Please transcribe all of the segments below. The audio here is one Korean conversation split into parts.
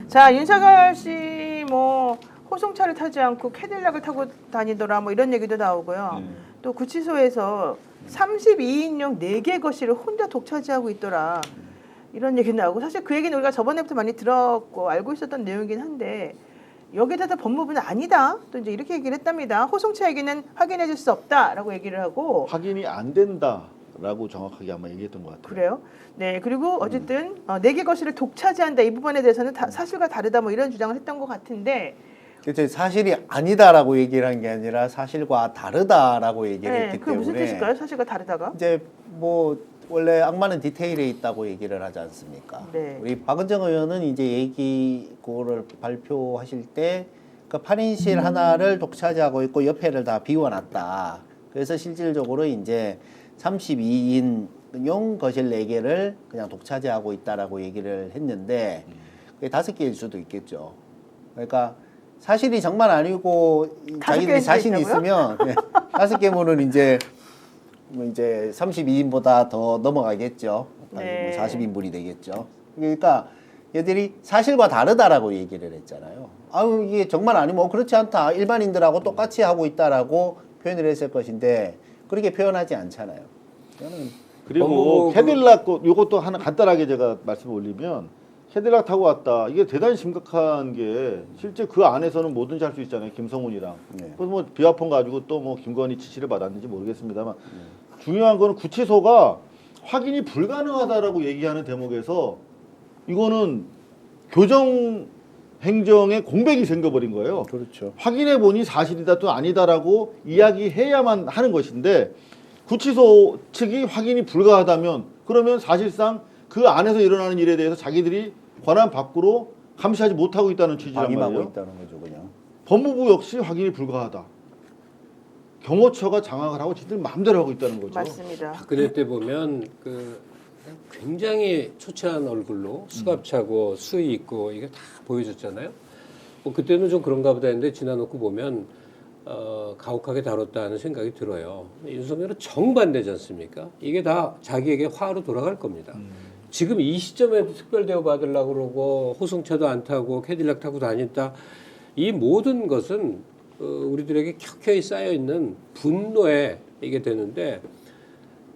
자, 윤석열 씨 뭐 호송차를 타지 않고 캐딜락을 타고 다니더라 뭐 이런 얘기도 나오고요. 또 구치소에서 32인용 4개 거실을 혼자 독차지하고 있더라. 이런 얘기 나오고 사실 그 얘기는 우리가 저번에부터 많이 들었고 알고 있었던 내용이긴 한데 여기에 대해서 법무부는 아니다. 또 이제 이렇게 얘기를 했답니다. 호송차 얘기는 확인해 줄 수 없다라고 얘기를 하고 확인이 안 된다라고 정확하게 아마 얘기했던 것 같아요. 그래요? 네. 그리고 어쨌든 4개 거실을 독차지한다. 이 부분에 대해서는 사실과 다르다 뭐 이런 주장을 했던 것 같은데 그렇죠. 사실이 아니다라고 얘기를 한 게 아니라 사실과 다르다라고 얘기를 네, 했기 그게 무슨 때문에 뜻일까요? 사실과 다르다가? 이제 뭐 원래 악마는 디테일에 있다고 얘기를 하지 않습니까? 네. 우리 박은정 의원은 이제 얘기를 발표하실 때 그 8인실 하나를 독차지하고 있고 옆에를 다 비워놨다. 그래서 실질적으로 이제 32인용 거실 4개를 그냥 독차지하고 있다라고 얘기를 했는데 그게 5개일 수도 있겠죠. 그러니까 사실이 정말 아니고 자기들이 자신이 있으면 5개면은 이제 뭐 이제 32인보다 더 넘어가겠죠. 네. 뭐 40인분이 되겠죠. 그러니까 얘들이 사실과 다르다라고 얘기를 했잖아요. 아유 이게 정말 아니면 그렇지 않다. 일반인들하고 똑같이 하고 있다라고 표현을 했을 것인데 그렇게 표현하지 않잖아요. 저는 그리고 캐딜락 요것도 하나 간단하게 제가 말씀 올리면 캐딜락 타고 왔다. 이게 대단히 심각한 게 실제 그 안에서는 뭐든지 할 수 있잖아요. 김성훈이랑. 네. 그래서 뭐 비화폰 가지고 또 뭐 김건희 지시를 받았는지 모르겠습니다만 중요한 거는 구치소가 확인이 불가능하다라고 얘기하는 대목에서 이거는 교정 행정의 공백이 생겨버린 거예요. 그렇죠. 확인해 보니 사실이다 또 아니다라고 이야기해야만 하는 것인데 구치소 측이 확인이 불가하다면 그러면 사실상 그 안에서 일어나는 일에 대해서 자기들이 권한 밖으로 감시하지 못하고 있다는 취지란 방임하고 말이에요. 있다는 거죠, 그냥. 법무부 역시 확인이 불가하다. 경호처가 장악을 하고 지들 마음대로 하고 있다는 거죠. 맞습니다. 박근혜 때 보면 그 굉장히 초췌한 얼굴로 수갑차고 수의 있고 이게 다 보여줬잖아요. 뭐 그때는 좀 그런가 보다 했는데 지나놓고 보면 가혹하게 다뤘다는 생각이 들어요. 윤석열은 정반대지 않습니까? 이게 다 자기에게 화로 돌아갈 겁니다. 지금 이 시점에 특별 대우 받으려고 그러고 호송차도 안 타고 캐딜락 타고 다닌다. 이 모든 것은 우리들에게 켜켜이 쌓여 있는 분노에 이게 되는데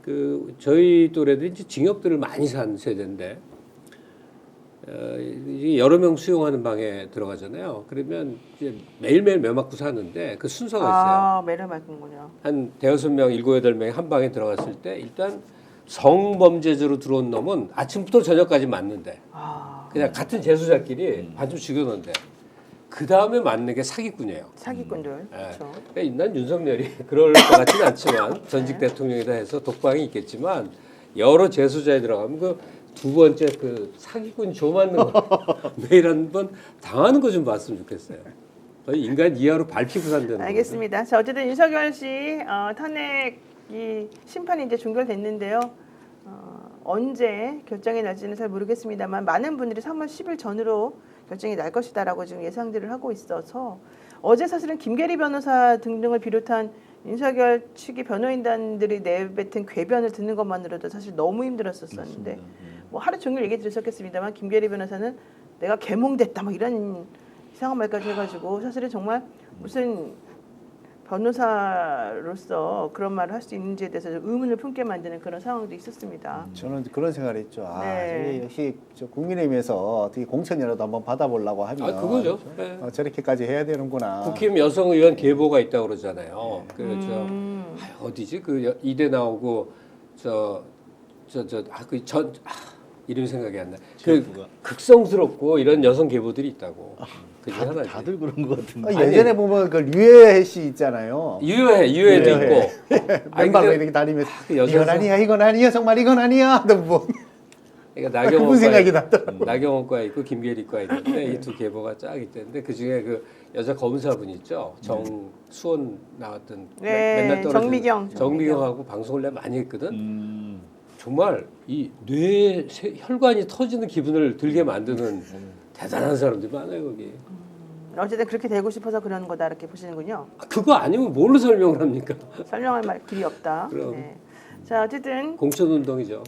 그 저희 또래들이 이제 징역들을 많이 산 세대인데 이제 여러 명 수용하는 방에 들어가잖아요. 그러면 이제 매일매일 매 맞고 사는데 그 순서가 있어요. 매를 맞군요. 한 대여섯 명, 일곱 여덟 명이 한 방에 들어갔을 때 일단 성범죄자로 들어온 놈은 아침부터 저녁까지 맞는데 그냥 같은 재수자끼리 반쯤 죽여놓는데 그 다음에 맞는 게 사기꾼이에요. 사기꾼들. 그렇죠. 그러니까 난 윤석열이 그럴 것 같지는 않지만 전직 대통령이다 해서 독방이 있겠지만 여러 재수자에 들어가면 그 두 번째 그 사기꾼 조 맞는 거 매일 한 번 당하는 거 좀 봤으면 좋겠어요. 거의 인간 이하로 밟히고 산다는 거죠. 알겠습니다. 자, 어쨌든 윤석열 씨 탄핵이 심판이 이제 종결됐는데요. 언제 결정이 날지는 잘 모르겠습니다만 많은 분들이 3월 10일 전으로 결정이 날 것이다라고 지금 예상들을 하고 있어서 어제 사실은 김계리 변호사 등등을 비롯한 윤석열 측의 변호인단들이 내뱉은 궤변을 듣는 것만으로도 사실 너무 힘들었었는데 뭐 하루 종일 얘기 들으셨겠습니다만 김계리 변호사는 내가 개몽됐다 뭐 이런 이상한 말까지 해가지고 사실은 정말 무슨 변호사로서 그런 말을 할 수 있는지에 대해서 의문을 품게 만드는 그런 상황도 있었습니다. 저는 그런 생각을 했죠. 네. 역시 저 국민의힘에서 어떻게 공천이라도 한번 받아보려고 하면 그거죠. 네. 저렇게까지 해야 되는구나. 국힘 여성의원 계보가 있다고 그러잖아요. 그렇죠. 어디지? 그 이대 나오고 이름 생각이 안 나. 그 극성스럽고 이런 여성 계보들이 있다고. 그중 하나지. 다들 그런 것 같은데. 예전에 보면 그 류혜 씨 있잖아요. 유해도 유해. 있고. 맨발로 이렇게 다니면서 그 여성 이건 아니야, 이건 아니야, 정말 이건 아니야. 뭐 그러니까 그분 생각이 나더라고. 나경원과 있고 김계리과 있는데 이 두 계보가 쫙 있는데 그 중에 그 여자 검사분 있죠. 정수원 나왔던 네, 맨날 떨어진 정미경하고 방송을 내가 많이 했거든. 정말 이 뇌 혈관이 터지는 기분을 들게 만드는 대단한 사람들이 많아요 거기. 어쨌든 그렇게 되고 싶어서 그런 거다 이렇게 보시는군요. 그거 아니면 뭘로 설명을 합니까? 설명할 말 길이 없다. 그럼. 네. 자, 어쨌든 공천운동이죠.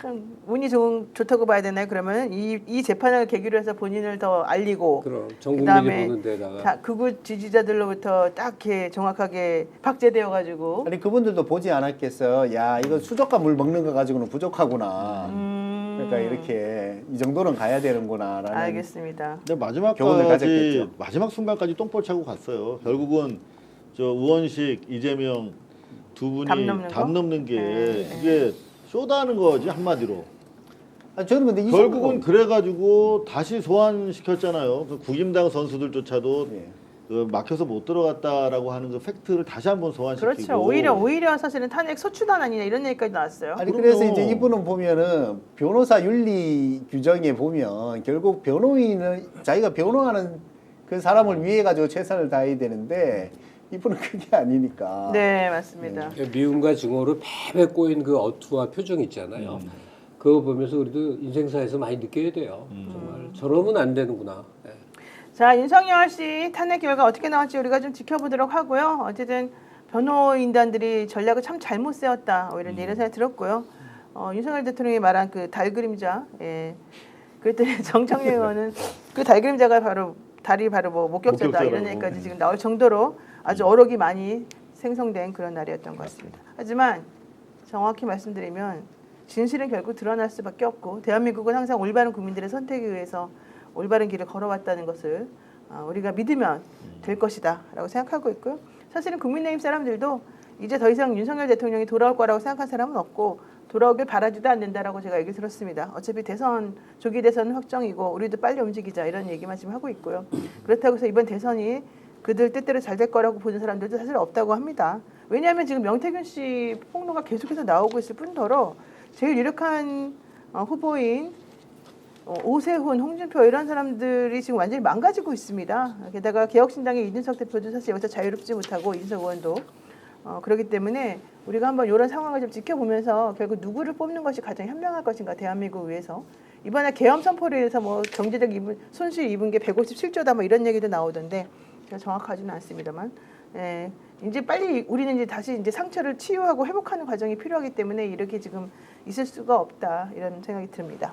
참 운이 좋다고 봐야 되나요? 그러면 이 재판을 계기로 해서 본인을 더 알리고 그럼 전 그다음에 국민이 보는 데다가 다 극우 지지자들로부터 딱 이렇게 정확하게 박제되어 가지고 아니 그분들도 보지 않았겠어요. 야 이거 수족과 물 먹는 거 가지고는 부족하구나. 그러니까 이렇게 이 정도는 가야 되는구나라는. 알겠습니다. 근데 교훈을 마지막까지 가졌겠죠. 마지막 순간까지 똥볼 차고 갔어요. 결국은 저 우원식, 이재명 두 분이 담 넘는 거? 게 네. 이게 쇼다는 거지 한마디로. 아니, 저는 근데 이 결국은 정도- 그래가지고 다시 소환시켰잖아요. 그 국임당 선수들조차도 예. 그 막혀서 못 들어갔다라고 하는 그 팩트를 다시 한번 소환시키고. 그렇죠. 오히려 사실은 탄핵 소추단 아니냐 이런 얘기까지 나왔어요. 아니 그럼요. 그래서 이제 이분은 보면은 변호사 윤리 규정에 보면 결국 변호인은 자기가 변호하는 그 사람을 위해 가지고 최선을 다해야 되는데 이분은 그게 아니니까. 네, 맞습니다. 미움과 증오로 패배 꼬인 그 어투와 표정 있잖아요. 그거 보면서 우리도 인생사에서 많이 느껴야 돼요. 정말 저러면 안 되는구나. 예. 자, 윤석열 씨 탄핵 결과 어떻게 나올지 우리가 좀 지켜보도록 하고요. 어쨌든 변호인단들이 전략을 참 잘못 세웠다. 이런 생각이 들었고요. 윤석열 대통령이 말한 그 달 그림자, 예. 그랬더니 정청래 의원은 그 달 그림자가 달이 바로 뭐 목격자다 이런 목격자라고. 얘기까지 지금 나올 정도로 아주 어록이 많이 생성된 그런 날이었던 것 같습니다. 하지만 정확히 말씀드리면 진실은 결국 드러날 수밖에 없고 대한민국은 항상 올바른 국민들의 선택에 의해서 올바른 길을 걸어왔다는 것을 우리가 믿으면 될 것이다라고 생각하고 있고요. 사실은 국민의힘 사람들도 이제 더 이상 윤석열 대통령이 돌아올 거라고 생각한 사람은 없고 돌아오길 바라지도 않는다라고 제가 얘기 들었습니다. 어차피 조기 대선은 확정이고 우리도 빨리 움직이자 이런 얘기만 지금 하고 있고요. 그렇다고 해서 이번 대선이 그들 뜻대로 잘 될 거라고 보는 사람들도 사실 없다고 합니다. 왜냐하면 지금 명태균 씨 폭로가 계속해서 나오고 있을 뿐더러 제일 유력한 후보인 오세훈, 홍준표 이런 사람들이 지금 완전히 망가지고 있습니다. 게다가 개혁신당의 이준석 대표도 사실 여기서 자유롭지 못하고 이준석 의원도 그렇기 때문에 우리가 한번 이런 상황을 좀 지켜보면서 결국 누구를 뽑는 것이 가장 현명할 것인가 대한민국을 위해서 이번에 계엄 선포를 해서 뭐 경제적 손실 입은 게 157조다 뭐 이런 얘기도 나오던데 제가 정확하지는 않습니다만 이제 빨리 우리는 이제 다시 이제 상처를 치유하고 회복하는 과정이 필요하기 때문에 이렇게 지금 있을 수가 없다 이런 생각이 듭니다.